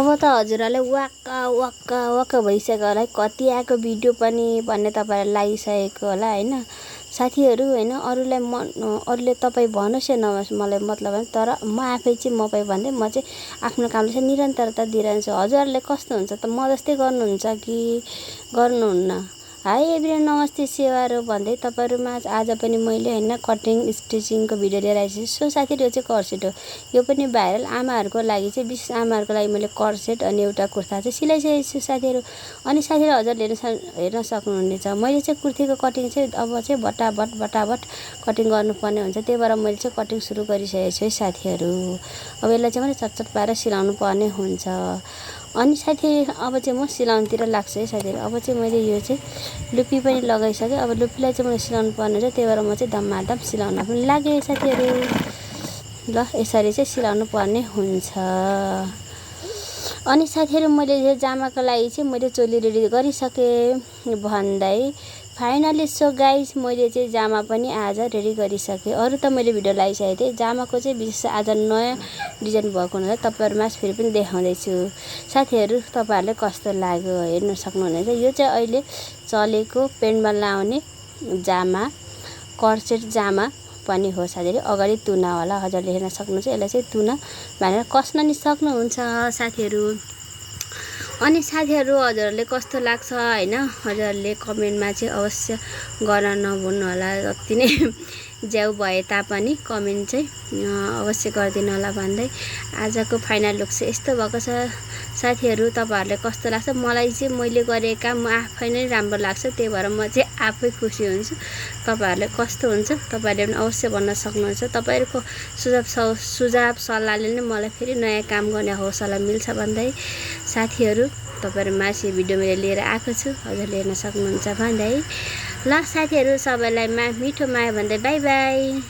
अब त हजुरहरुलाई वाक्क भइसक्यो होला है, कति आएको भिडियो पनि भन्ने तपाईहरुलाई लागिसकेको होला हैन। साथीहरु हैन, अरूले तपाई भन्नुस् या नभन्नुस् मलाई मतलब हैन, तर म आफै चाहिँ मकै भन्दै म चाहिँ आफ्नो कामले चाहिँ निरन्तरता दिइरहन्छु। हजुरहरुले कस्तो हुन्छ त, म जस्तै गर्नुहुन्छ कि गर्नुहुन्न? हाई एभ्रिवान, नमस्ते सेवारो भन्दै तपाईहरुमा आज पनि मैले हैन कटिङ स्टिचिङको भिडियो लिएर आइछु। सो साथीहरु, यो चाहिँ कर्सेट हो। यो पनि भाइरल आमाहरुको लागि चाहिँ, विशेष आमाहरुको लागि मैले कर्सेट अनि एउटा कुर्ता चाहिँ सिलाइसकेको छु साथीहरु। अनि साथीहरु, हजुरले हेर्न सक्नुहुनेछ, मैले चाहिँ कुर्तीको कटिङ चाहिँ अब चाहिँ बटाबट कटिङ गर्नुपर्ने हुन्छ। त्यही भएर मैले चाहिँ कटिङ सुरु गरिसकेको छु है साथीहरु। अब यसलाई चाहिँ मैले चटचट पारेर सिलाउनु पर्ने हुन्छ। अनि साथी, अब चाहिँ म सिलाउनुतिर लाग्छु है साथीहरु। अब चाहिँ मैले यो चाहिँ लुपी पनि लगाइसकेँ। अब लुपीलाई चाहिँ मैले सिलाउनु पर्ने हुन्छ, त्यही भएर म चाहिँ धमाधम सिलाउन पनि लागेँ साथीहरु। ल, यसरी चाहिँ सिलाउनु पर्ने हुन्छ। अनि साथीहरु, मैले यो जामाको लागि चाहिँ मैले चोली रेडी गरिसकेँ भन्दै फाइनली सो गाइस, मैले चाहिँ जामा पनि आज रेडी गरिसकेँ। अरु त मैले भिडियो लगाइसकेको थिएँ, जामाको चाहिँ विशेष आज नयाँ डिजाइन भएको हुनाले तपाईहरुमा फेरि पनि देखाउँदै छु साथीहरु। तपाईहरुले कस्तो लाग्यो हेर्न सक्नुहुनेछ। यो चाहिँ अहिले चलेको पेन्टमा लाउने जामा, कर्सेट जामा पनि हो साथीहरु। अगाडि तुना होला, हजुरले हेर्न सक्नुहुन्छ। यसलाई चाहिँ तुना भनेर कस्न नि सक्नुहुन्छ साथीहरु। अनि साथीहरु, हजुरहरुले कस्तो लाग्छ हैन, हजुरहरुले कमेन्टमा चाहिँ अवश्य गर्न नभुल्नु होला। जति नै ज्याउ भए तापनि कमेन्ट चाहिँ अवश्य गरिदिनु होला भन्दै आजको फाइनल लुक चाहिँ यस्तो भएको छ साथीहरु। तपाईहरुले कस्तो लाग्छ? मलाई चाहिँ मैले गरेको काम आफै नै राम्रो लाग्छ, त्यही भएर म चाहिँ आफै खुसी हुन्छु। तपाईहरुले कस्तो हुन्छ तपाईहरुले पनि अवश्य भन्न सक्नुहुन्छ। तपाईहरुको सुझाव सल्लाहले नै मलाई फेरि नयाँ काम गर्ने हौसला मिल्छ भन्दै साथीहरु, तपाईहरु माथि भिडियो मैले लिएर आएको छु, हजुरले हेर्न सक्नुहुन्छ भन्दै ल साथीहरु, सबैलाई मिठो माया भन्दै बाइ बाइ।